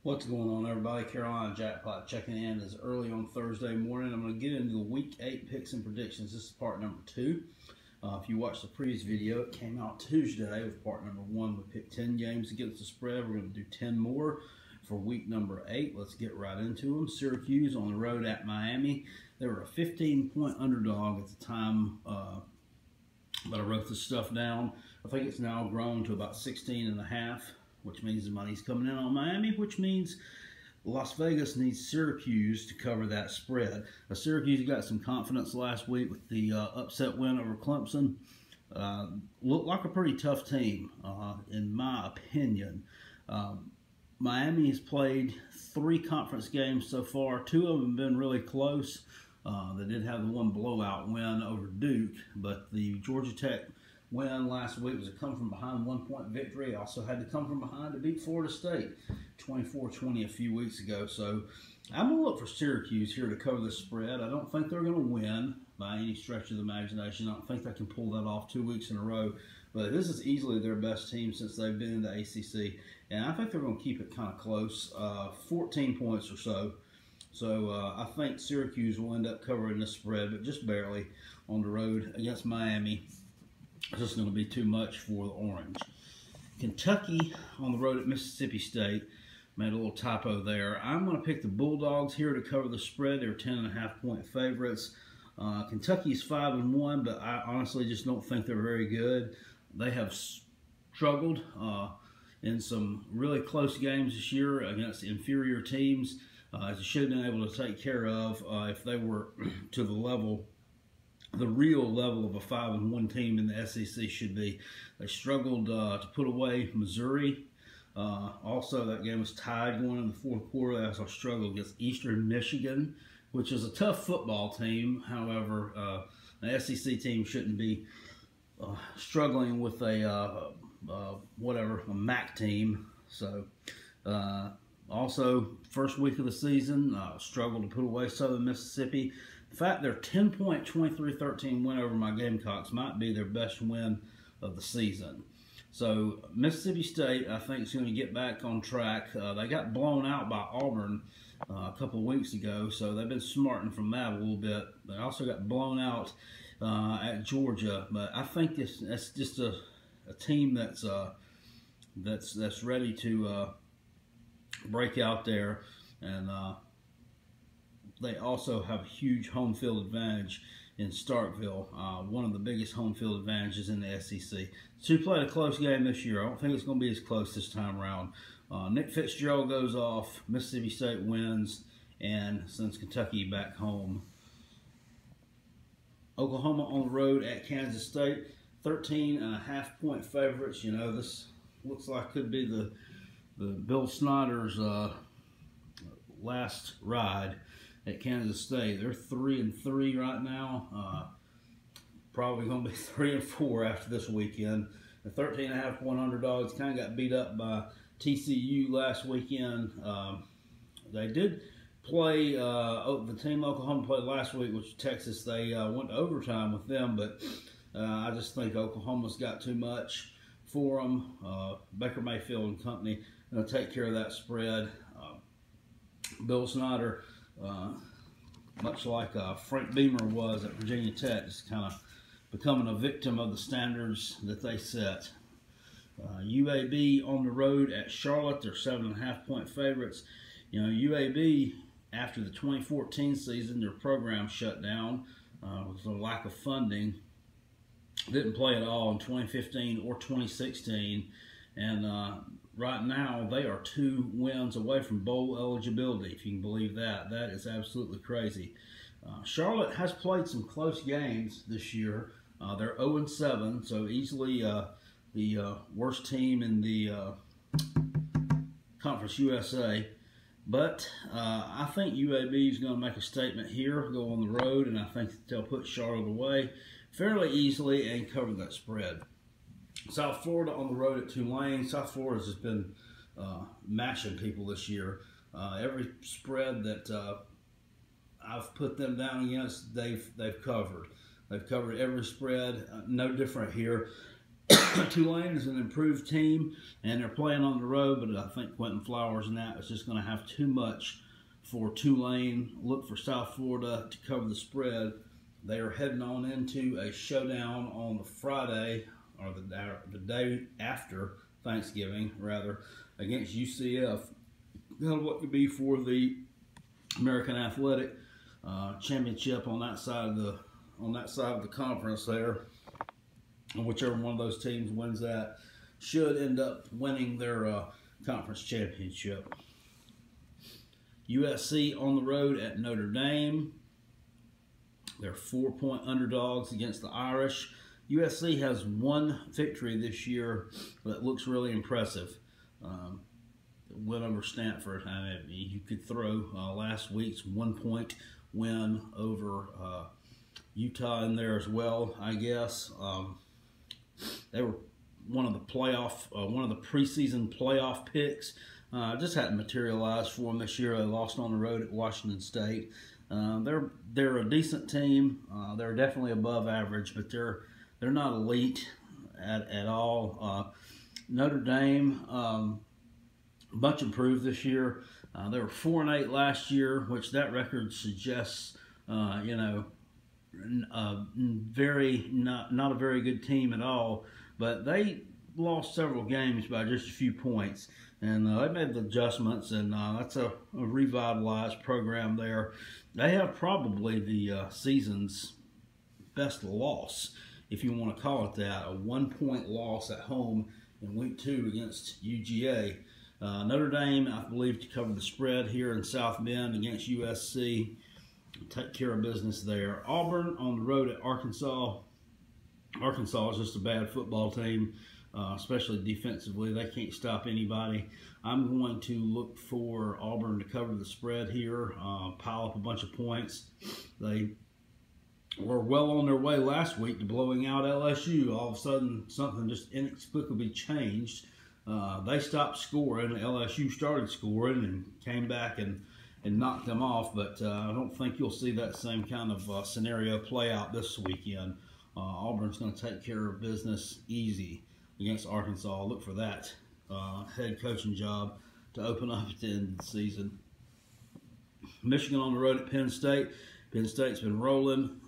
What's going on, everybody? Carolina Jackpot checking in as early on Thursday morning. I'm going to get into the Week 8 picks and predictions. This is part number 2. If you watched the previous video, it came out Tuesday with part number 1. We picked 10 games against the spread. We're going to do 10 more for week number 8. Let's get right into them. Syracuse on the road at Miami. They were a 15-point underdog at the time that I wrote this stuff down. I think it's now grown to about 16.5. which means the money's coming in on Miami, which means Las Vegas needs Syracuse to cover that spread. Syracuse got some confidence last week with the upset win over CLEMSON. Looked like a pretty tough team, in my opinion. Miami has played 3 conference games so far. 2 of them have been really close. They did have the one blowout win over Duke, but the Georgia Tech win last week was a come-from-behind 1-point victory. Also had to come from behind to beat Florida State 24-20 a few weeks ago. So I'm going to look for Syracuse here to cover the spread. I don't think they're going to win by any stretch of the imagination. I don't think they can pull that off 2 weeks in a row. But this is easily their best team since they've been in the ACC. And I think they're going to keep it kind of close, 14 points or so. So I think Syracuse will end up covering the spread, but just barely on the road against Miami. It's just going to be too much for the Orange. Kentucky on the road at Mississippi State. Made a little typo there. I'm going to pick the Bulldogs here to cover the spread. They're 10.5-point favorites. Kentucky's 5-1, but I honestly just don't think they're very good. They have struggled in some really close games this year against inferior teams. They should have been able to take care of if they were to the real level of a 5-1 team in the SEC should be. They struggled to put away Missouri. Also, that game was tied going in the fourth quarter. They also struggled against Eastern Michigan, which is a tough football team. However, the SEC team shouldn't be struggling with a MAC team. So, also, first week of the season, struggled to put away Southern Mississippi. In fact, their 10-point, 23-13 win over my Gamecocks might be their best win of the season. So Mississippi State, I think, is going to get back on track. They got blown out by Auburn a couple of weeks ago, so they've been smarting from that a little bit. They also got blown out at Georgia, but I think that's just a team that's ready to break out there, and they also have a huge home field advantage in Starkville, one of the biggest home field advantages in the SEC. So we played a close game this year. I don't think it's going to be as close this time around. Nick Fitzgerald goes off, Mississippi State wins, and sends Kentucky back home. Oklahoma on the road at Kansas State, 13.5-point favorites. You know, this looks like could be the Bill Snyder's last ride at Kansas State. They're 3-3 right now. Probably going to be 3-4 after this weekend. The 13.5-point underdogs kind of got beat up by TCU last weekend. They did play the team Oklahoma played last week, which was Texas. They went to overtime with them, but I just think Oklahoma's got too much for them. Baker Mayfield and company going to take care of that spread. Bill Snyder, much like Frank Beamer was at Virginia Tech, just kind of becoming a victim of the standards that they set. UAB on the road at Charlotte, they're 7.5-point favorites. You know, UAB, after the 2014 season, their program shut down with a lack of funding. Didn't play at all in 2015 or 2016, and right now, they are 2 wins away from bowl eligibility, if you can believe that. That is absolutely crazy. Charlotte has played some close games this year. They're 0-7, so easily the worst team in the Conference USA. But I think UAB is going to make a statement here, go on the road, and I think they'll put Charlotte away fairly easily and cover that spread. South Florida on the road at Tulane. South Florida's just been mashing people this year. Every spread that I've put them down against, they've covered. They've covered every spread. No different here. Tulane is an improved team, and they're playing on the road, but I think Quentin Flowers and that is just going to have too much for Tulane. Look for South Florida to cover the spread. They are heading on into a showdown on the Friday, or the day after Thanksgiving, rather, against UCF. That'll look to be for the American Athletic Championship on that side of the conference there. And whichever one of those teams wins that should end up winning their conference championship. USC on the road at Notre Dame. They're 4-point underdogs against the Irish. USC has one victory this year that looks really impressive. Win over Stanford. You could throw last week's 1-point win over Utah in there as well, I guess. They were one of the preseason playoff picks. Just hadn't materialized for them this year. They lost on the road at Washington State. They're a decent team. They're definitely above average, but they're not elite at all. Notre Dame, much improved this year. They were 4-8 last year, which that record suggests, not a very good team at all. But they lost several games by just a few points, and they made the adjustments, and that's a revitalized program there. They have probably the season's best loss, if you want to call it that, a 1-point loss at home in week 2 against UGA. Notre Dame, I believe, to cover the spread here in South Bend against USC. Take care of business there. Auburn on the road at Arkansas. Arkansas is just a bad football team, especially defensively. They can't stop anybody. I'm going to look for Auburn to cover the spread here, pile up a bunch of points. They were well on their way last week to blowing out LSU. All of a sudden, something just inexplicably changed. They stopped scoring. LSU started scoring and came back and knocked them off, but I don't think you'll see that same kind of scenario play out this weekend. Auburn's going to take care of business easy against Arkansas. Look for that head coaching job to open up at the end of the season. Michigan on the road at Penn State. Penn State's been rolling.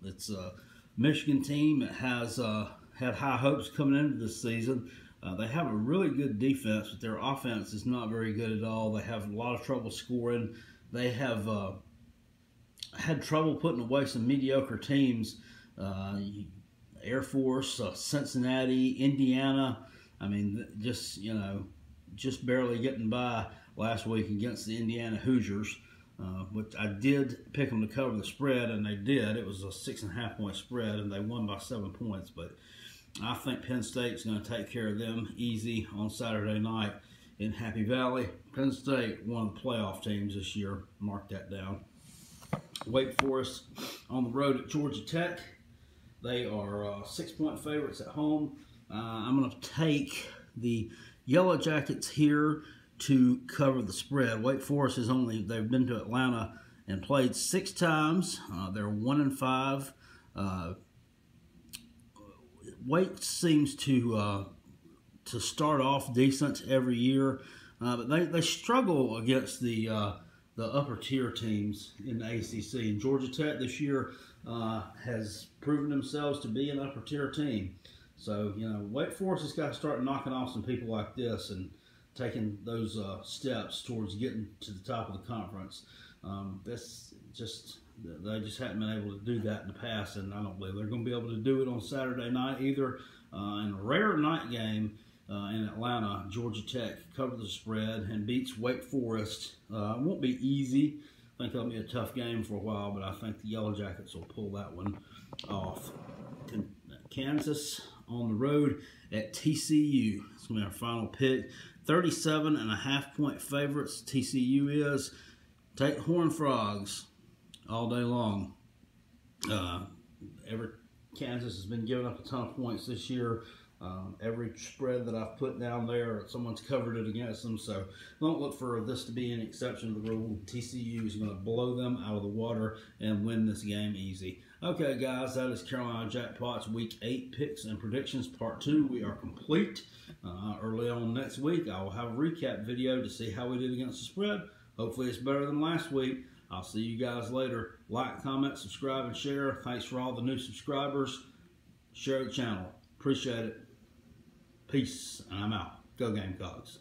It's a Michigan team that has had high hopes coming into this season. They have a really good defense, but their offense is not very good at all. They have a lot of trouble scoring. They have had trouble putting away some mediocre teams. Air Force, Cincinnati, Indiana. I mean, just barely getting by last week against the Indiana Hoosiers. Which I did pick them to cover the spread, and they did. It was a 6.5-point spread, and they won by 7 points. But I think Penn State's going to take care of them easy on Saturday night in Happy Valley. Penn State, one of the playoff teams this year. Mark that down. Wake Forest on the road at Georgia Tech. They are 6-point favorites at home. I'm going to take the Yellow Jackets here to cover the spread. Wake Forest they've been to Atlanta and played 6 times. They're 1-5. Wake seems to start off decent every year, but they struggle against the upper tier teams in the ACC. And Georgia Tech this year has proven themselves to be an upper tier team. So Wake Forest has got to start knocking off some people like this and taking those steps towards getting to the top of the conference. They just haven't been able to do that in the past, and I don't believe they're going to be able to do it on Saturday night either. In a rare night game in Atlanta, Georgia Tech covered the spread and beats Wake Forest. It won't be easy. I think it'll be a tough game for a while, but I think the Yellow Jackets will pull that one off. Kansas on the road at TCU. It's going to be our final pick. 37.5-point favorites. TCU is. Take Horned Frogs all day long. Kansas has been giving up a ton of points this year. Every spread that I've put down there, someone's covered it against them. So don't look for this to be an exception to the rule. TCU is going to blow them out of the water and win this game easy. Okay, guys, that is Carolina Jackpots Week 8 Picks and Predictions Part 2. We are complete. Early on next week, I will have a recap video to see how we did against the spread. Hopefully it's better than last week. I'll see you guys later. Like, comment, subscribe, and share. Thanks for all the new subscribers. Share the channel. Appreciate it. Peace, and I'm out. Go Gamecocks.